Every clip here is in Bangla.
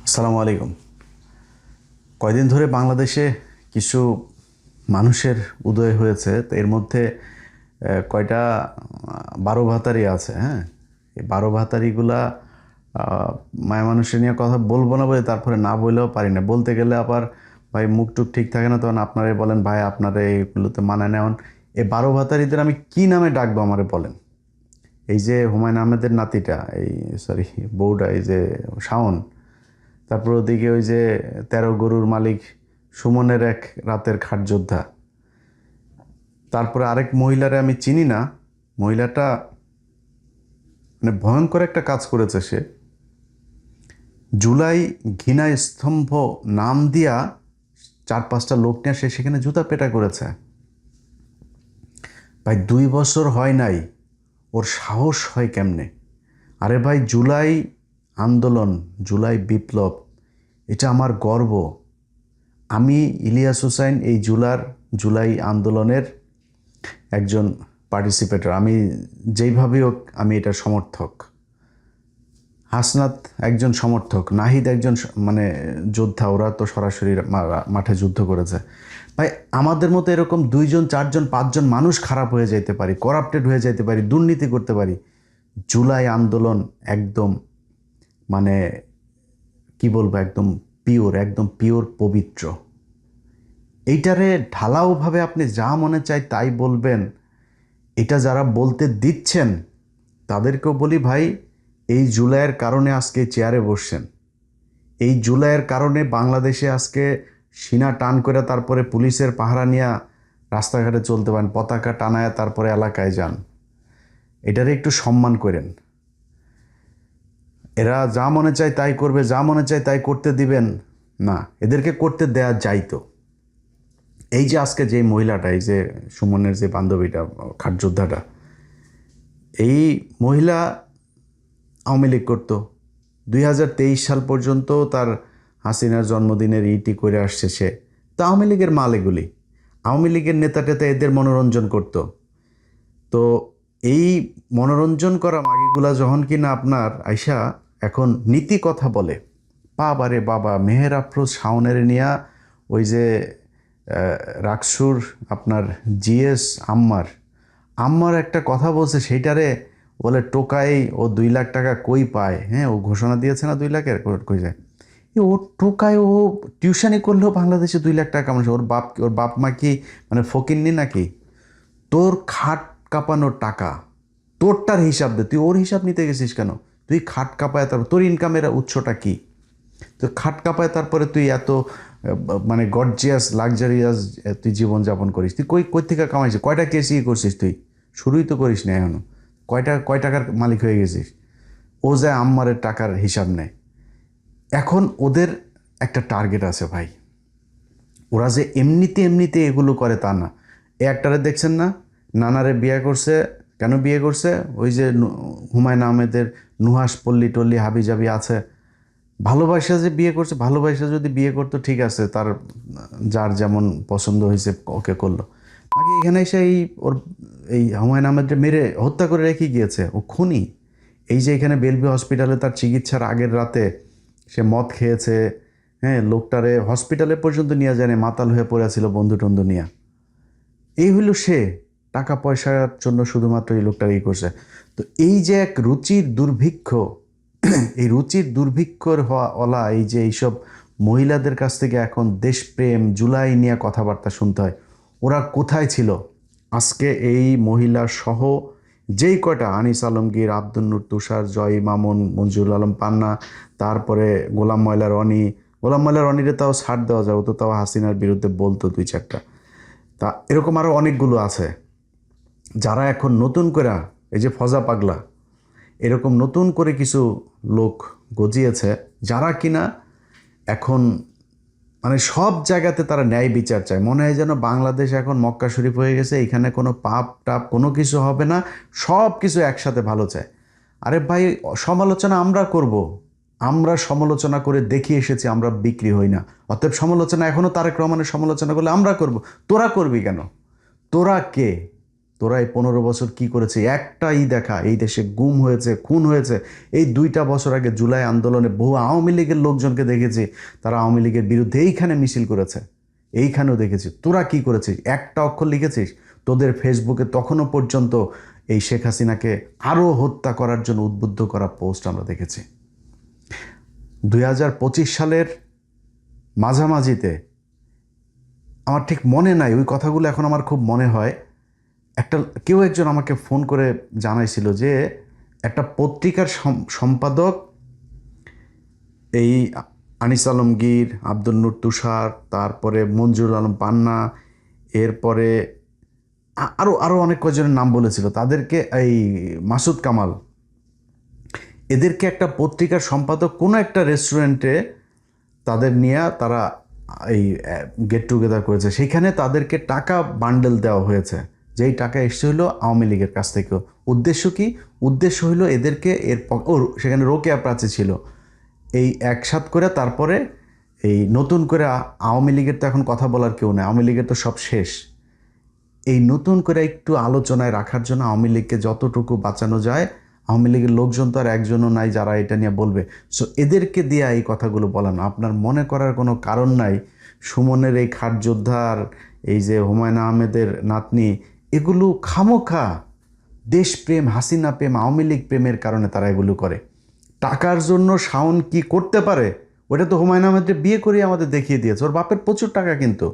আসসালামু আলাইকুম। কয়দিন ধরে বাংলাদেশে কিছু মানুষের উদয় হয়েছে, তো এর মধ্যে কয়টা 12 ভাতারি আছে। হ্যাঁ, এই 12 ভাতারিগুলা মায়া মানুষের নিয়ে কথা বলবো না বলে তারপরে না বললেও পারি না। বলতে গেলে আবার ভাই মুখ টুক ঠিক থাকে না, তখন আপনারাই বলেন ভাই আপনারা এইগুলোতে মানায় নেওয়ান। এই 12 ভাতারিদের আমি কি নামে ডাকবো আমারে বলেন। এই যে হুমায়ুন আহমেদের নাতিটা, এই সরি বউটা, এই যে শাওন, তারপর ওদিকে ওই যে 13 গরুর মালিক সুমনের এক রাতের খাট যোদ্ধা, তারপরে আরেক মহিলারে আমি চিনি না। মহিলাটা মানে ভয়ঙ্কর একটা কাজ করেছে। সে জুলাই ঘৃণা স্তম্ভ নাম দিয়া 4-5টা লোক নিয়ে সে সেখানে জুতা পেটা করেছে। ভাই 2 বছর হয় নাই, ওর সাহস হয় কেমনে? আরে ভাই, জুলাই আন্দোলন, জুলাই বিপ্লব, এটা আমার গর্ব। আমি ইলিয়াস হোসাইন এই জুলাই আন্দোলনের একজন পার্টিসিপেটর। আমি যেইভাবেই হোক আমি এটার সমর্থক। হাসনাত একজন সমর্থক, নাহিদ একজন মানে যোদ্ধা। ওরা তো সরাসরি মাঠে যুদ্ধ করেছে। ভাই আমাদের মতো এরকম 2জন 4জন 5জন মানুষ খারাপ হয়ে যেতে পারি, করাপ্টেড হয়ে যেতে পারি, দুর্নীতি করতে পারি। জুলাই আন্দোলন একদম মানে কি বলবো, একদম পিওর পবিত্র। এইটারে ঢালাওভাবে আপনি যা মনে চায় তাই বলবেন। এটা যারা বলতে দিচ্ছেন তাদেরকেও বলি ভাই, এই জুলাইয়ের কারণে আজকে চেয়ারে বসছেন। এই জুলাইয়ের কারণে বাংলাদেশে আজকে সিনা টান করে তারপরে পুলিশের পাহারা নিয়ে রাস্তাঘাটে চলতে পারেন, পতাকা টানায় তারপরে এলাকায় যান। এটারে একটু সম্মান করেন। এরা যা মনে চায় তাই করবে, যা মনে চায় তাই করতে দিবেন না। এদেরকে করতে দেয়া যাইতো। এই যে আজকে যে মহিলাটা, এই যে সুমনের যে বান্ধবীটা, খাটযোদ্ধাটা, এই মহিলা আওয়ামী লীগ করতো। 2023 সাল পর্যন্ত তার হাসিনার জন্মদিনের ইটি করে আসছে সে। তো আওয়ামী লীগের মাল এগুলি। আওয়ামী লীগের নেতা টেতা এদের মনোরঞ্জন করত। তো এই মনোরঞ্জন করা মাগিগুলা যখন কিনা আপনার আইসা এখন নীতি কথা বলে, বাবারে বাবা, মেহের আফরোজ শাওনের নিয়া ওই যে রাকসুর আপনার জিএস আম্মার একটা কথা বলছে, সেইটারে বলে টোকাই ও 2 লাখ টাকা কই পায়। হ্যাঁ, ও ঘোষণা দিয়েছে না 2 লাখের, কই যায় ও টোকায়। ও টিউশনি করলেও বাংলাদেশে 2 লাখ টাকা কামাচ্ছে। ওর বাপ মা কি মানে ফকিন্নি নাকি? তোর খাট কাঁপানোর টাকা, তোরটার হিসাব দে। তুই ওর হিসাব নিতে গেছিস কেন? তুই খাট কাঁপায়, তারপর তোর ইনকামের উৎসটা কি? তো খাট কাঁপায় তারপরে তুই এত মানে গর্জিয়াস লাক্সারিয়াস তুই জীবনযাপন করিস। তুই কই থেকে কামাইছিস? কয়টা কেসি করছিস তুই? শুরুই তো করিস না এখনো। কয় টাকার মালিক হয়ে গেছিস? ও যায় আম্মারের টাকার হিসাব নেয়। এখন ওদের একটা টার্গেট আছে ভাই। ওরা যে এমনিতে এগুলো করে তা না। এ একটারে দেখছেন না, নানারে বিয়ে করছে। কেন বিয়ে করছে? ওই যে হুমায়ুন আহমেদের নুহাস পল্লী টল্লী হাবি জাবি আছে, ভালোবাসা যে বিয়ে করছে। ভালোবাসা যদি বিয়ে করতো ঠিক আছে, তার যার যেমন পছন্দ হয়েছে ওকে করলো। আগে এখানে এসে ওর এই হুমায়ুন আহমেদকে মেরে হত্যা করে রেখে গিয়েছে। ও খুনি। এই যে এখানে বেলভি হসপিটালে তার চিকিৎসার আগের রাতে সে মদ খেয়েছে। হ্যাঁ, লোকটারে হসপিটালে পর্যন্ত নিয়ে যায়নি, মাতাল হয়ে পড়ে ছিল বন্ধু টন্ধু নিয়ে। এই হইল সে টাকা পয়সার জন্য শুধুমাত্র এই লোকটা এই করছে। তো এই যে এক রুচির দুর্ভিক্ষ, এই রুচির দুর্ভিক্ষর হওয়া এই যে এইসব মহিলাদের কাছ থেকে এখন দেশপ্রেম জুলাই নিয়ে কথাবার্তা শুনতে হয়। ওরা কোথায় ছিল? আজকে এই মহিলা সহ যেই কয়টা, আনিস আলমগীর, আব্দুল নূর তুষার, জয় মামুন, মঞ্জুরুল আলম পান্না, তারপরে গোলাম ময়লা রনিরে তাও ছাড় দেওয়া যায়, ও তো তাও হাসিনার বিরুদ্ধে বলতো 2-4টা। তা এরকম আরও অনেকগুলো আছে যারা এখন নতুন করে, এই যে ফজা পাগলা, এরকম নতুন করে কিছু লোক গজিয়েছে, যারা কিনা এখন মানে সব জায়গাতে তারা ন্যায় বিচার চায়। মনে হয় যেন বাংলাদেশ এখন মক্কা শরীফ হয়ে গেছে, এখানে কোনো পাপ টাপ কোনো কিছু হবে না, সব কিছু একসাথে ভালো চায়। আরে ভাই, সমালোচনা আমরা করব। আমরা সমালোচনা করে দেখিয়ে এসেছি আমরা বিক্রি হই না। অতএব সমালোচনা এখনও তারেক রহমানের সমালোচনা করলে আমরা করব। তোরা করবি কেন? তোরা কে? তোরা এই 15 বছর কি করেছে একটাই দেখা, এই দেশে গুম হয়েছে, খুন হয়েছে। এই 2টা বছর আগে জুলাই আন্দোলনে বহু আওয়ামী লীগের লোকজনকে দেখেছি, তারা আওয়ামী লীগের বিরুদ্ধে এইখানে মিছিল করেছে, এইখানেও দেখেছি। তোরা কি করেছিস? একটা অক্ষর লিখেছিস? তোদের ফেসবুকে তখনও পর্যন্ত এই শেখ হাসিনাকে আরও হত্যা করার জন্য উদ্বুদ্ধ করা পোস্ট আমরা দেখেছি। 2025 সালের মাঝামাঝিতে, আমার ঠিক মনে নাই ওই কথাগুলো, এখন আমার খুব মনে হয়, কেউ একজন আমাকে ফোন করে জানাইছিল যে একটা পত্রিকার সম্পাদক এই আনিস আলমগীর, আব্দুল নূর তুষার, তারপরে মঞ্জুরুল আলম পান্না, এরপরে আরও আরও অনেক কয়জনের নাম বলেছিল, তাদেরকে এই মাসুদ কামাল, এদেরকে একটা পত্রিকার সম্পাদক কোনো একটা রেস্টুরেন্টে তাদের নিয়ে তারা এই গেট টুগেদার করেছে। সেখানে তাদেরকে টাকা বান্ডেল দেওয়া হয়েছে, যেই টাকা এসছে হলো আওয়ামী লীগের কাছ থেকেও। উদ্দেশ্য কি? উদ্দেশ্য হলো এদেরকে সেখানে রোকেয়া প্রাচী ছিল, এই একসাথ করে তারপরে এই নতুন করে আওয়ামী লীগের তো এখন কথা বলার কেউ নেই, আওয়ামী লীগের তো সব শেষ। এই নতুন করে একটু আলোচনায় রাখার জন্য আওয়ামী লীগকে যতটুকু বাঁচানো যায়, আওয়ামী লীগের লোকজন তো আর একজনও নাই যারা এটা নিয়ে বলবে। সো এদেরকে দিয়ে এই কথাগুলো বলানো, আপনার মনে করার কোনো কারণ নাই সুমনের এই খাট যোদ্ধার, এই যে হুমায়ুন আহমেদের নাতনি, এগুলো খামোখা দেশপ্রেম, হাসিনা প্রেম, আওয়ামী লীগ প্রেমের কারণে তারা এগুলো করে। টাকার জন্য শাওন কি করতে পারে ওটা তো হুমায়ুন আহমেদকে বিয়ে করে আমাদের দেখিয়ে দিয়েছে। ওর বাপের প্রচুর টাকা, কিন্তু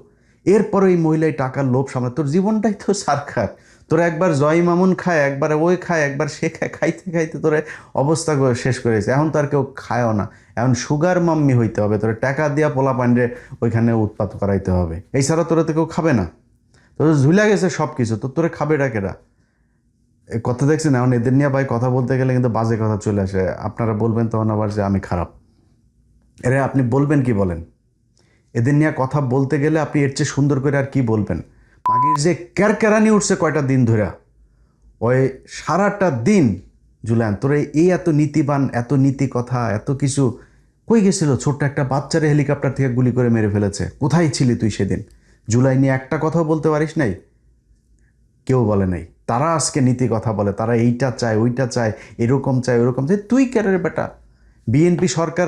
এরপরে এই মহিলাই টাকার লোভ সামনে। তোর জীবনটাই তো সারখার। তোরা একবার জয় মামুন খায়, একবার ওই খায়, একবার সে খায়, খাইতে খাইতে তোরে অবস্থা শেষ করেছে। এখন তো আর কেউ খায়ও না, এখন সুগার মাম্মি হইতে হবে, তোরা টাকা দিয়া পোলা পান্ডে ওইখানে উৎপাত করাইতে হবে, এছাড়া তোরা তো কেউ খাবে না। তোর ঝুলে গেছে সব কিছু, তো তোরে খাবে ডাকেরা। কথা দেখছেন? এখন এদের নিয়ে ভাই কথা বলতে গেলে কিন্তু বাজে কথা চলে আসে। আপনারা বলবেন তখন আবার যে আমি খারাপ। এরে আপনি বলবেন কি বলেন? এদের নিয়ে কথা বলতে গেলে আপনি এর চেয়ে সুন্দর করে আর কি বলবেন? মাগির যে ক্যারকেরানি উঠছে কয়টা দিন ধরে, ওই সারাটা দিন জুলাইন তোরে এই এত নীতিবান, এত নীতি কথা, এত কিছু কই গেছিল? ছোট্ট একটা বাচ্চারে হেলিকপ্টার থেকে গুলি করে মেরে ফেলেছে। কোথায় ছিলি তুই সেদিন? জুলাই নিয়ে একটা কথাও বলতে পারিস নাই? কেউ বলে নাই। তারা আজকে নীতি কথা বলে, তারা এইটা চায়, ওইটা চায়, এরকম চায়, ওরকম চায়। তুই ক্যারের বেটা, বিএনপি সরকার,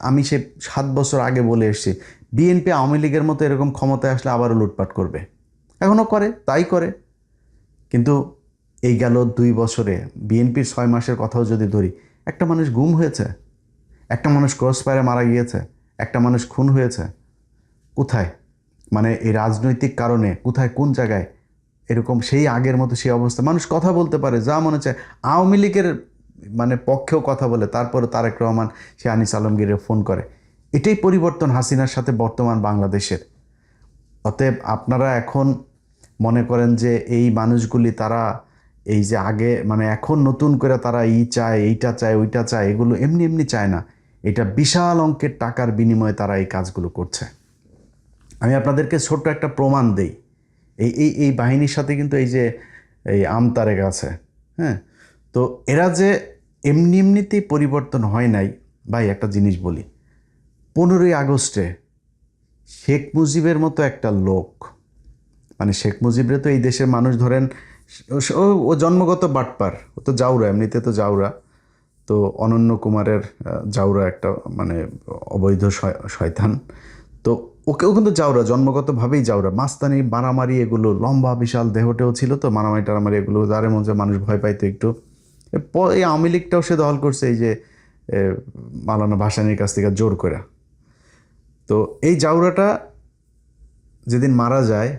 আমি সে 7 বছর আগে বলে এসেছি, বিএনপি আওয়ামী লীগের মতো এরকম ক্ষমতায় আসলে আবারও লুটপাট করবে। এখনও করে, তাই করে। কিন্তু এই গেল 2 বছরে বিএনপির 6 মাসের কথাও যদি ধরি, একটা মানুষ গুম হয়েছে, একটা মানুষ ক্রস ফায়ারে মারা গিয়েছে, একটা মানুষ খুন হয়েছে। কোথায়? মানে এই রাজনৈতিক কারণে কোথায়, কোন জায়গায় এরকম সেই আগের মতো সেই অবস্থা? মানুষ কথা বলতে পারে যা মনে চায়, আওয়ামী লীগের মানে পক্ষেও কথা বলে, তারপরে তারেক রহমান সে আনিস আলমগীরে ফোন করে। এটাই পরিবর্তন হাসিনার সাথে বর্তমান বাংলাদেশের। অতএব আপনারা এখন মনে করেন যে এই মানুষগুলি তারা এই যে আগে মানে এখন নতুন করে তারা চায়, এইটা চায়, ওইটা চায়, এগুলো এমনি এমনি চায় না। এটা বিশাল অঙ্কের টাকার বিনিময়ে তারা এই কাজগুলো করছে। আমি আপনাদেরকে ছোট্ট একটা প্রমাণ দেই। এই এই এই বাহিনীর সাথে কিন্তু এই যে এই আমতারেক আছে, হ্যাঁ, তো এরা যে এমনি এমনিতেই পরিবর্তন হয় নাই ভাই। একটা জিনিস বলি, 15ই আগস্টে শেখ মুজিবের মতো একটা লোক, মানে শেখ মুজিবরে তো এই দেশের মানুষ ধরেন ও জন্মগত বাটপার, ও তো জাউরা, এমনিতে তো জাউরা, তো অনন্য কুমারের জাউরা একটা মানে অবৈধ শয়তান, তো ওকেও কিন্তু জাউরা, জন্মগতভাবেই জাউরা। মাস্তানি, মারামারি, এগুলো লম্বা বিশাল দেহটেও ছিল, তো মারামারি টারামারি এগুলো যারে মধ্যে মানুষ ভয় পাইতো একটু। এই আওয়ামী লীগটাও সে দখল করছে এই যে মাওলানা ভাসানীর কাছ থেকে জোর করে। তো এই জাউরাটা যেদিন মারা যায়,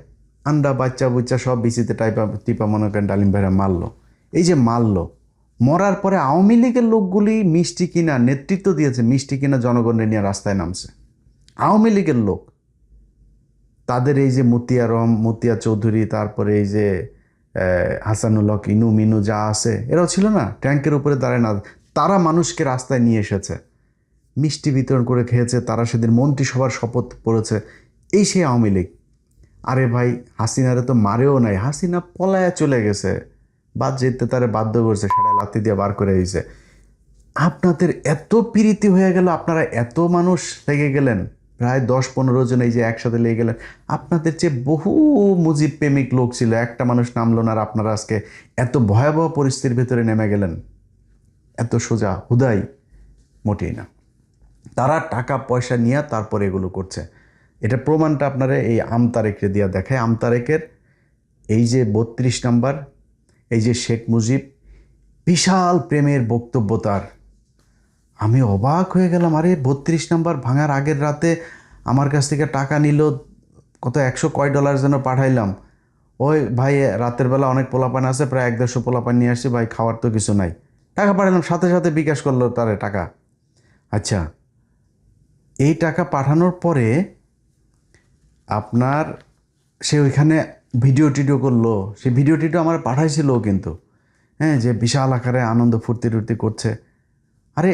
আন্ডা বাচ্চা বুচ্চা সব বিচিতে টিপা মনে করেন ডালিম ভাইরা মারলো। এই যে মারলো, মরার পরে আওয়ামী লীগের লোকগুলি মিষ্টি কিনা নেতৃত্ব দিয়েছে, মিষ্টি কিনা জনগণের নিয়ে রাস্তায় নামছে। আওয়ামী লীগের লোক, তাদের এই যে মতিয়া চৌধুরী, তারপরে এই যে হাসানুল হক, ইনু মিনু যা আছে, এরাও ছিল না ট্যাঙ্কের উপরে দাঁড়ায় না, তারা মানুষকে রাস্তায় নিয়ে এসেছে, মিষ্টি বিতরণ করে খেয়েছে, তারা সেদিন মন্ত্রিসভার শপথ পড়েছে। এই সেই আওয়ামী লীগ। আরে ভাই, হাসিনারে তো মারেও নাই, হাসিনা পলায়া চলে গেছে, বাদ যেতে তারে বাধ্য করছে, সেটা লাথি দিয়ে বার করে দিয়েছে। আপনাদের এত প্রীতি হয়ে গেল, আপনারা এত মানুষ থেকে গেলেন প্রায় 10-15 জন এই যে একসাথে লেগে গেলেন। আপনাদের যে বহু মুজিব প্রেমিক লোক ছিল, একটা মানুষ নামলো না, আর আপনারা আজকে এত ভয়াবহ পরিস্থিতির ভেতরে নেমে গেলেন। এত সোজা হুদাই মোটেই না। তারা টাকা পয়সা নিয়ে তারপরে এগুলো করছে। এটা প্রমাণটা আপনারা এই আমতারেকরে দিয়া দেখায়। আমতারেকের এই যে 32 নাম্বার, এই যে শেখ মুজিব, বিশাল প্রেমের বক্তব্য তার। আমি অবাক হয়ে গেলাম, আরে 32 নাম্বার ভাঙার আগের রাতে আমার কাছ থেকে টাকা নিল, কত $100 কয় যেন পাঠাইলাম। ওই ভাই রাতের বেলা অনেক পোলাপান আছে, প্রায় 150 পোলাপান নিয়ে আসছি ভাই, খাওয়ার তো কিছু নাই, টাকা পাঠালাম, সাথে সাথে বিকাশ করলো তারে টাকা। আচ্ছা, এই টাকা পাঠানোর পরে আপনার সে ওইখানে ভিডিও টিডিও করলো, সে ভিডিও টিডিও আমার পাঠাইছিল কিন্তু, হ্যাঁ, যে বিশাল আকারে আনন্দ ফুর্তি টুর্তি করছে। আরে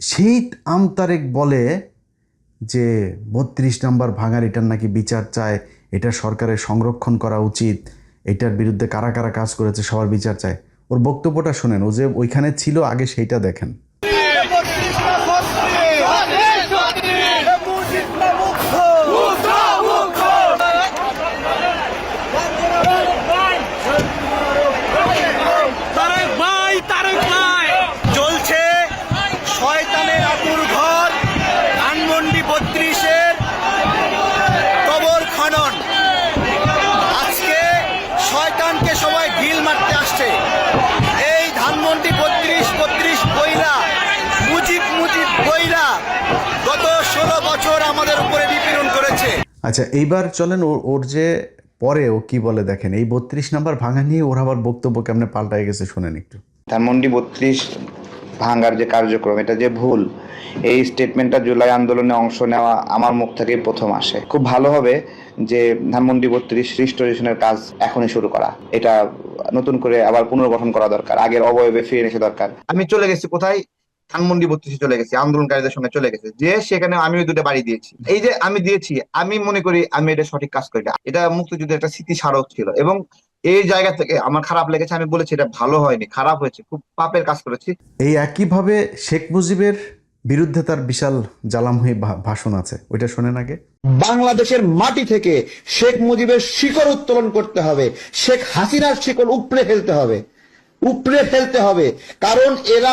সেই আমতারেক বলে যে 32 নাম্বার ভাঙার এটার নাকি বিচার চায়, এটা সরকারের সংরক্ষণ করা উচিত, এটার বিরুদ্ধে কারা কারা কাজ করেছে সবার বিচার চায়। ওর বক্তব্যটা শোনেন, ও যে ওইখানে ছিল আগে সেইটা দেখেন। চলছে শয়তানের আতুর ঘর, ধানমন্ডি 32-এর কবর খনন। আজকে শয়তানকে সবাই ঢিল মারতে আসছে। এই ধানমন্ডি 32 বইরা মুজিব বইরা গত 16 বছর আমাদের উপরে নিপীড়ন করেছে। আচ্ছা, এইবার চলেন ওর যে পরে ও কি বলে দেখেন। এই 32 নাম্বার ভাঙা নিয়ে ওর আবার বক্তব্য কেমনে পাল্টায় গেছে শুনেন একটু। ধানমন্ডি 32 ভাঙার যে কার্যক্রম, এটা যে ভুল, এই স্টেটমেন্টটা জুলাই আন্দোলনে অংশ নেওয়া আমার মুখ থেকেই প্রথম আসে। খুব ভালো হবে যে ধানমন্ডি 32 রিস্টোরেশনের কাজ এখনই শুরু করা, এটা নতুন করে আবার পুনর্গঠন করা দরকার, আগের অবয়বে ফিরে এসে দরকার। আমি চলে গেছি কোথায়, ধানমন্ডি 32 চলে গেছি, আন্দোলনকারীদের সঙ্গে চলে গেছে, যে সেখানে আমিও 2টা বাড়ি দিয়েছি। এই যে আমি দিয়েছি, আমি মনে করি আমি এটা সঠিক কাজ করি না। এটা মুক্তিযুদ্ধের একটা স্মৃতি স্মারক ছিল, এবং এই জায়গা থেকে আমার খারাপ লেগেছে। আমি বলেছি এটা ভালো হয়নি, খারাপ হয়েছে, খুব পাপের কাজ করেছি। এই একইভাবে শেখ মুজিবের বিরুদ্ধে তার বিশাল জ্বালাময়ী ভাষণ আছে, ওইটা শোনেন আগে। বাংলাদেশের মাটি থেকে শেখ মুজিবের শিকড় উত্তোলন করতে হবে, শেখ হাসিনার শিকড় উপড়ে ফেলতে হবে, উপড়ে ফেলতে হবে। কারণ এরা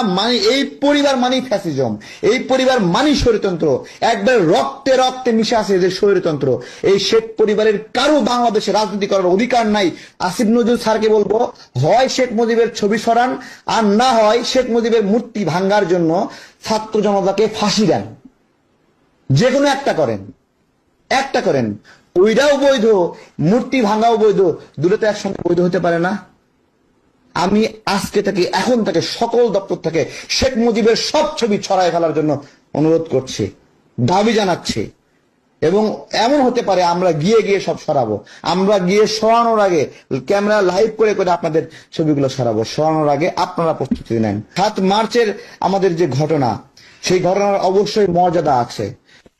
এই পরিবার মানি ফ্যাসিজম, এই পরিবার মানি স্বৈরতন্ত্র, একবার রক্তে রক্তে মিশে আছে এদের স্বৈরতন্ত্র। এই শেখ পরিবারের কারো বাংলাদেশে রাজনীতি করার অধিকার নাই। আসিফ নজরুল স্যারকে বলবো, হয় শেখ মুজিবের ছবি সরান, আর না হয় শেখ মুজিবের মূর্তি ভাঙ্গার জন্য ছাত্র জনতাকে ফাঁসি দেন, যে কোনো একটা করেন, একটা করেন। ওইটাও বৈধ, মূর্তি ভাঙ্গাও বৈধ, দুটো তো একসঙ্গে বৈধ হতে পারে না। আমি আজকে থেকে, এখন থেকে সকল দপ্তর থেকে শেখ মুজিবের সব ছবি ছড়ায় ফেলার জন্য অনুরোধ করছি, দাবি জানাচ্ছি। এবং এমন হতে পারে আমরা গিয়ে গিয়ে সব সরাবো, আমরা গিয়ে সরানোর আগে ক্যামেরা লাইভ করে করে আপনাদের ছবিগুলো সরাবো। সরানোর আগে আপনারা প্রস্তুতি নেন। 7 মার্চের আমাদের যে ঘটনা, সেই ঘটনার অবশ্যই মর্যাদা আছে,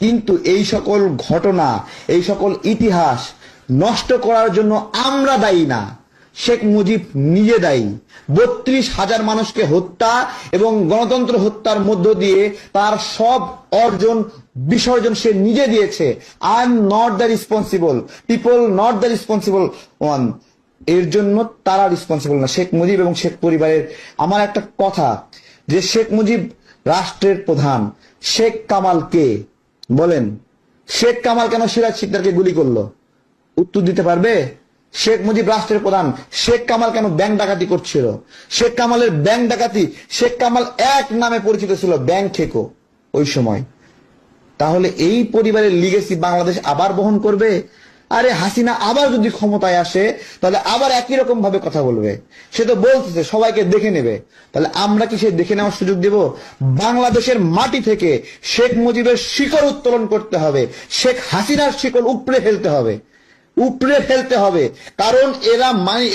কিন্তু এই সকল ঘটনা, এই সকল ইতিহাস নষ্ট করার জন্য আমরা দায়ী না, শেখ মুজিব নিজে দায়ী। 32,000 মানুষকে হত্যা এবং গণতন্ত্র হত্যার মধ্য দিয়ে তার সব অর্জন বিসর্জন সে নিজে দিয়েছে। I am not the responsible, people not the responsible one. এর জন্য তারা রেসপন্সিবল না, শেখ মুজিব এবং শেখ পরিবারের। আমার একটা কথা, যে শেখ মুজিব রাষ্ট্রের প্রধান, শেখ কামাল কে বলেন? শেখ কামাল কেন সিরাজ শিকদারকে গুলি করলো? উত্তর দিতে পারবে? শেখ মুজিব রাষ্ট্রের প্রধান, শেখ কামাল কেন ব্যাংক ডাকাতি করছিল? শেখ কামালের ব্যাংক ডাকাতি, শেখ কামাল এক নামে পরিচিত ছিল, ব্যাংক ঠেকো ওই সময়। তাহলে এই পরিবারের লিগেসি বাংলাদেশ আবার বহন করবে? আরে হাসিনা আবার যদি ক্ষমতায় আসে, তাহলে আবার একই রকম ভাবে কথা বলবে। সে তো বলতেছে সবাইকে দেখে নেবে, তাহলে আমরা কি সে দেখে নেওয়ার সুযোগ দেব? বাংলাদেশের মাটি থেকে শেখ মুজিবের শিকড় উত্তোলন করতে হবে, শেখ হাসিনার শিকড় উপড়ে ফেলতে হবে, উপড়ে ফেলতে হবে। কারণ এরা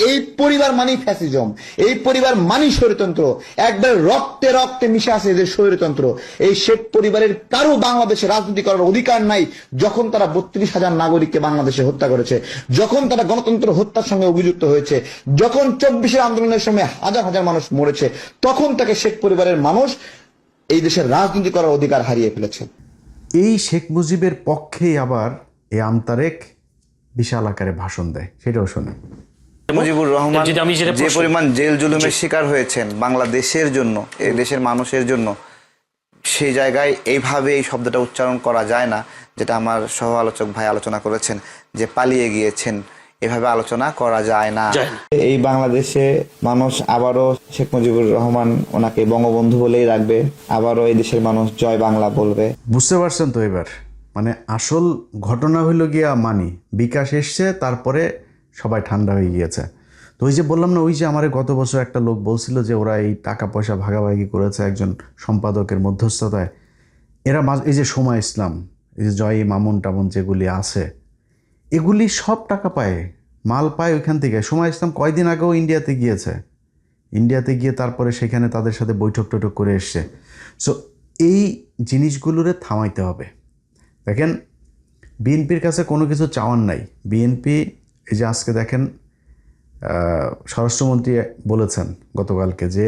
এই পরিবার মানি ফ্যাসিজম, এই পরিবার মানি স্বৈরতন্ত্র, একবার রক্তে রক্তে মিশে আছে এদের স্বৈরতন্ত্র। এই শেখ পরিবারের কারো বাংলাদেশে রাজনীতি করার অধিকার নাই। যখন তারা 32,000 নাগরিককে বাংলাদেশে হত্যা করেছে, যখন তারা গণতন্ত্র হত্যার সঙ্গে অভিযুক্ত হয়েছে, যখন 24 আন্দোলনের সময় হাজার হাজার মানুষ মরেছে, তখন তাকে শেখ পরিবারের মানুষ এই দেশের রাজনীতি করার অধিকার হারিয়ে ফেলেছে। এই শেখ মুজিবের পক্ষেই আবার এই আমতারেক বিশাল আকারে ভাষণ দেয়, সেটাও শোনেন। মুজিবুর রহমান যদি আমি যেটা যে প্রশ্ন- পরিমাণ জেল জুলুমের শিকার হয়েছেন বাংলাদেশের জন্য, এই দেশের মানুষের জন্য, সেই জায়গায় এইভাবে এই শব্দটা উচ্চারণ করা যায় না, যেটা আমার সহ আলোচক ভাই আলোচনা করেছেন যে পালিয়ে গিয়েছেন, এভাবে আলোচনা করা যায় না। যায় না। এই বাংলাদেশে মানুষ আবারও শেখ মুজিবুর রহমান ওনাকে বঙ্গবন্ধু বলেই রাখবে, আবারও এই দেশের মানুষ জয় বাংলা বলবে। বুঝতে পারছেন তো এবার? মানে আসল ঘটনা হইল গিয়া মানি বিকাশ এসছে, তারপরে সবাই ঠান্ডা হয়ে গিয়েছে। তো ওই যে বললাম না, ওই যে আমার গত বছর একটা লোক বলছিল যে ওরা এই টাকা পয়সা ভাগাভাগি করেছে একজন সম্পাদকের মধ্যস্থতায়। এরা এই যে সময় ইসলাম, এই যে জয় মামুন টামুন যেগুলি আছে, এগুলি সব টাকা পায়, মাল পায় ওইখান থেকে। সময় ইসলাম কয়দিন আগেও ইন্ডিয়াতে গিয়েছে, ইন্ডিয়াতে গিয়ে তারপরে সেখানে তাদের সাথে বৈঠক টৈঠক করে এসছে। সো এই জিনিসগুলোরে থামাইতে হবে। দেখেন, বিএনপির কাছে কোনো কিছু চাওয়ার নাই। বিএনপি এই যে আজকে দেখেন স্বরাষ্ট্রমন্ত্রী বলেছেন গতকালকে যে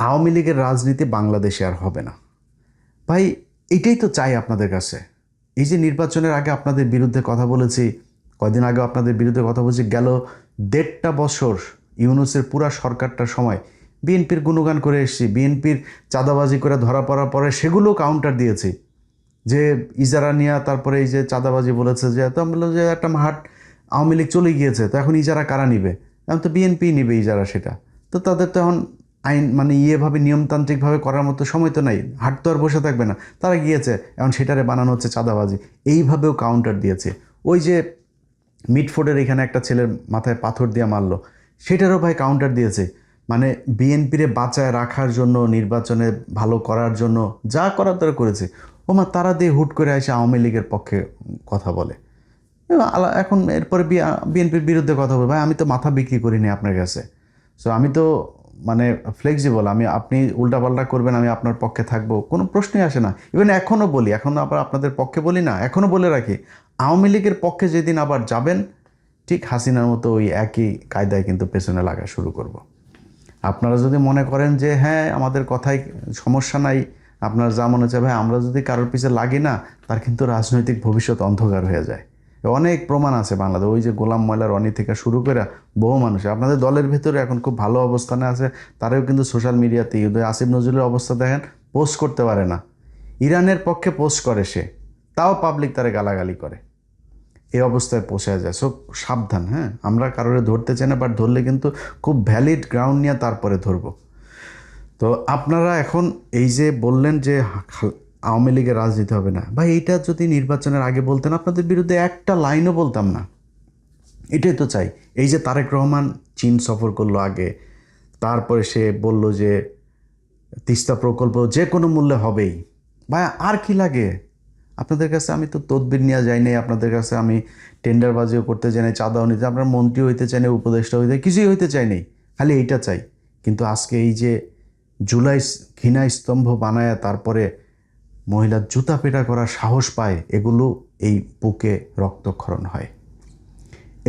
আওয়ামী লীগের রাজনীতি বাংলাদেশে আর হবে না। ভাই, এটাই তো চাই আপনাদের কাছে। এই যে নির্বাচনের আগে আপনাদের বিরুদ্ধে কথা বলেছি, কয়দিন আগে আপনাদের বিরুদ্ধে কথা বলছি, গেল 1.5 বছর ইউনূসের পুরা সরকারটার সময় বিএনপির গুণগান করে এসেছি, বিএনপির চাঁদাবাজি করে ধরা পড়ার পরে সেগুলো কাউন্টার দিয়েছি যে ইজারা নিয়ে, তারপরে এই যে চাঁদাবাজি বলেছে যে তো আমি বললাম যে একটা হাট আওয়ামী লীগ চলে গিয়েছে, তো এখন ইজারা কারা নিবে? এখন তো বিএনপি নিবে ইজারা, সেটা তো তাদের তো এখন আইন মানে ইয়েভাবে নিয়মতান্ত্রিকভাবে করার মতো সময় তো নাই, হাট তো আর বসে থাকবে না, তারা গিয়েছে, এখন সেটারে বানানো হচ্ছে চাঁদাবাজি। এইভাবেও কাউন্টার দিয়েছে। ওই যে মিটফোর্ডের এখানে একটা ছেলের মাথায় পাথর দিয়ে মারলো, সেটারও ভাই কাউন্টার দিয়েছে। মানে বিএনপিরে বাঁচায় রাখার জন্য, নির্বাচনে ভালো করার জন্য যা করার তারা করেছে। ওমা তারা দিয়ে হুট করে এসে আওয়ামী লীগের পক্ষে কথা বলে, এখন এরপরে বিএনপির বিরুদ্ধে কথা বলে। ভাই, আমি তো মাথা বিক্রি করিনি আপনার কাছে। সো আমি তো মানে ফ্লেক্সিবল, আপনি উল্টাপাল্টা করবেন, আমি আপনার পক্ষে থাকবো, কোনো প্রশ্নই আসে না। ইভেন এখনও বলি, এখনও আবার আপনাদের পক্ষে বলি না, এখনও বলে রাখি, আওয়ামী লীগের পক্ষে যেদিন আবার যাবেন, ঠিক হাসিনার মতো ওই একই কায়দায় কিন্তু পেছনে লাগা শুরু করব। আপনারা যদি মনে করেন যে হ্যাঁ আমাদের কথায় সমস্যা নাই, আপনার যা মনে হচ্ছে, ভাই আমরা যদি কারোর পিছে লাগি না, তার কিন্তু রাজনৈতিক ভবিষ্যৎ অন্ধকার হয়ে যায়। অনেক প্রমাণ আছে বাংলাদেশ, ওই যে গোলাম ময়লার অনি থেকে শুরু করে বহু মানুষ আপনাদের দলের ভিতরে এখন খুব ভালো অবস্থানে আছে, তারাও কিন্তু সোশ্যাল মিডিয়াতে আসিফ নজরুলের অবস্থা দেখেন, পোস্ট করতে পারে না, ইরানের পক্ষে পোস্ট করে সে, তাও পাবলিক তারে গালাগালি করে, এই অবস্থায় পৌঁছে যায়। সো সাবধান, হ্যাঁ, আমরা কারোরে ধরতে চাই না, বাট ধরলে কিন্তু খুব ভ্যালিড গ্রাউন্ড নিয়ে তারপরে ধরবো। তো আপনারা এখন এই যে বললেন যে আওয়ামী লীগের রাজনীতি হবে না, ভাই এইটা যদি নির্বাচনের আগে বলতেন, আপনাদের বিরুদ্ধে একটা লাইনও বলতাম না। এটাই তো চাই। এই যে তারেক রহমান চীন সফর করলো আগে, তারপরে সে বলল যে তিস্তা প্রকল্প যে কোনো মূল্যে হবেই। ভাই আর কি লাগে আপনাদের কাছে? আমি তো তদবির নিয়ে যাই নাই আপনাদের কাছে, আমি টেন্ডারবাজিও করতে চাই নাই, চাঁদাও নিতে, আপনার মন্ত্রী হইতে চাই না, উপদেষ্টা হইতে, কিছুই হইতে চাই নাই, খালি এইটা চাই। কিন্তু আজকে এই যে জুলাই ঘৃণা স্তম্ভ বানায় তারপরে মহিলার জুতা পেটা করার সাহস পায়, এগুলো এই বুকে রক্তক্ষরণ হয়।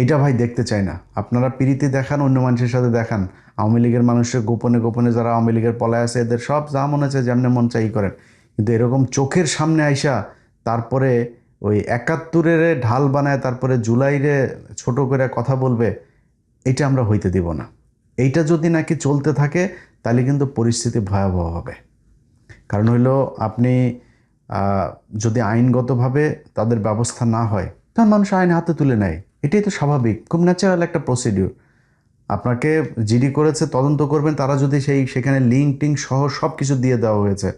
এটা ভাই দেখতে চাই না। আপনারা প্রীতি দেখান, অন্য মানুষের সাথে দেখান, আওয়ামী লীগের মানুষের গোপনে গোপনে যারা আওয়ামী লীগের পলায় আছে, এদের সব যা মনে চায় যেমনি মন চাই করেন, কিন্তু এরকম চোখের সামনে আইসা তারপরে ওই 71-এর ঢাল বানায় তারপরে জুলাইরে ছোট করে কথা বলবে, এটা আমরা হইতে দিব না। এইটা যদি নাকি চলতে থাকে তাহলে কিন্তু পরিস্থিতি ভয়াবহ হবে। কারণ হইলো আপনি যদি আইনগতভাবে তাদের ব্যবস্থা না হয়, তখন মানুষ আইন হাতে তুলে নেয়, এটাই তো স্বাভাবিক, খুব ন্যাচারাল একটা প্রসিডিউর। আপনাকে জিডি করেছে, তদন্ত করবেন, তারা যদি সেখানে লিঙ্ক টিঙ্ক সহ সব কিছু দিয়ে দেওয়া হয়েছে।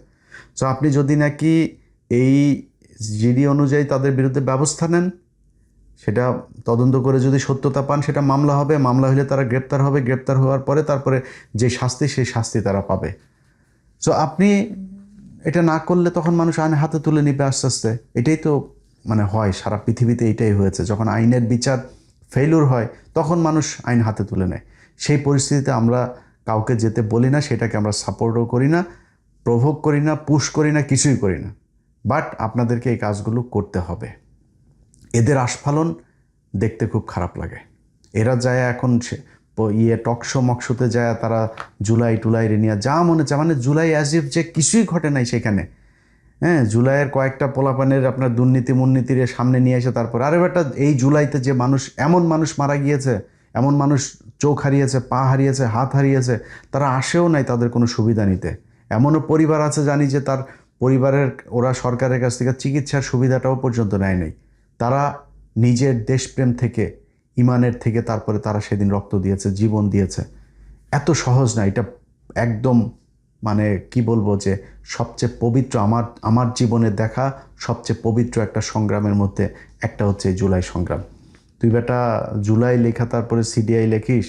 সো আপনি যদি নাকি এই জিডি অনুযায়ী তাদের বিরুদ্ধে ব্যবস্থা নেন, সেটা তদন্ত করে যদি সত্যতা পান, সেটা মামলা হবে, মামলা হলে তারা গ্রেপ্তার হবে, গ্রেপ্তার হওয়ার পরে তারপরে যে শাস্তি, সেই শাস্তি তারা পাবে। সো আপনি এটা না করলে তখন মানুষ আইন হাতে তুলে নিবে আস্তে আস্তে। এটাই তো মানে হয় সারা পৃথিবীতে, এটাই হয়েছে। যখন আইনের বিচার ফেইলুর হয় তখন মানুষ আইন হাতে তুলে নেয়। সেই পরিস্থিতিতে আমরা কাউকে যেতে বলি না, সেটাকে আমরা সাপোর্টও করি না, প্রভোগ করি না, পুশ করি না, কিছুই করি না। বাট আপনাদেরকে এই কাজগুলো করতে হবে। এদের আস্ফালন দেখতে খুব খারাপ লাগে। এরা যায় এখন টকশো মকশোতে যায়, তারা জুলাই টুলাই রে নিয়ে যা মনে চায়, মানে জুলাই অ্যাজ ইফ যে কিছুই ঘটে নাই সেখানে। হ্যাঁ, জুলাইয়ের কয়েকটা পোলাপানের আপনার দুর্নীতির সামনে নিয়ে এসে তারপর আরে বেটা, এই জুলাইতে যে মানুষ, এমন মানুষ মারা গিয়েছে, এমন মানুষ চোখ হারিয়েছে, পা হারিয়েছে, হাত হারিয়েছে, তারা আসেও নাই তাদের কোনো সুবিধা নিতে। এমনও পরিবার আছে জানি যে তার পরিবারের ওরা সরকারের কাছ থেকে চিকিৎসার সুবিধাটাও পর্যন্ত নেয় নাই। তারা নিজের দেশপ্রেম থেকে, ইমানের থেকে তারপরে তারা সেদিন রক্ত দিয়েছে, জীবন দিয়েছে। এত সহজ না এটা। একদম মানে কি বলবো যে সবচেয়ে পবিত্র, আমার জীবনে দেখা সবচেয়ে পবিত্র একটা সংগ্রামের মধ্যে একটা হচ্ছে এই জুলাই সংগ্রাম। তুই বেটা জুলাই লেখা তারপরে সিডিআই লেখিস,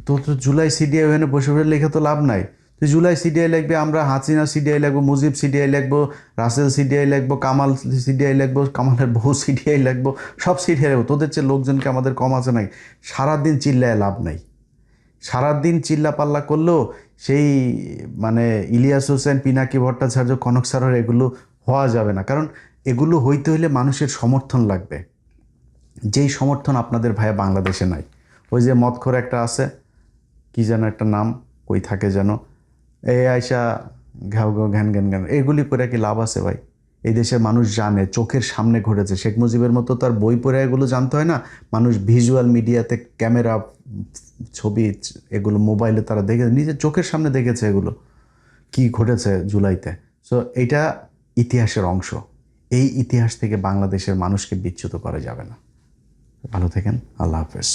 তো জুলাই সিডিআই ওখানে বসে বসে লেখা তো লাভ নাই। তুই জুলাই সিডিআই লিখবে, আমরা হাসিনা সিডিআই লিখবো, মুজিব সিডিআই লিখবো, রাসেল সিডিআই লিখবো, কামাল সিডিআই লিখবো, কামালের বউ সিডিআই লিখবো, সব সিডিআই লিখবো। তোদের চেয়ে লোকজনকে আমাদের কম আছে নাই? সারাদিন চিল্লায় লাভ নাই। সারাদিন চিল্লা পাল্লা করলেও সেই মানে ইলিয়াস হোসেন, পিনাকি ভট্টাচার্য, কনক সারর এগুলো হওয়া যাবে না। কারণ এগুলো হইতে হলে মানুষের সমর্থন লাগবে, যেই সমর্থন আপনাদের ভাইয়া বাংলাদেশে নাই। ওই যে মদখোর একটা আছে, কি যেন একটা নাম, কই থাকে যেন, এই আয়সা ঘাও ঘাও ঘ্যান ঘ্যান ঘ্যান, এগুলি করে কি লাভ আছে ভাই? এই দেশের মানুষ জানে, চোখের সামনে ঘটেছে। শেখ মুজিবের মতো তার বই পড়ে এগুলো জানতে হয় না। মানুষ ভিজুয়াল মিডিয়াতে, ক্যামেরা, ছবি, এগুলো মোবাইলে তারা দেখে, নিজের চোখের সামনে দেখেছে এগুলো কি ঘটেছে জুলাইতে। সো এইটা ইতিহাসের অংশ। এই ইতিহাস থেকে বাংলাদেশের মানুষকে বিচ্যুত করা যাবে না। ভালো থাকেন, আল্লাহ হাফেজ।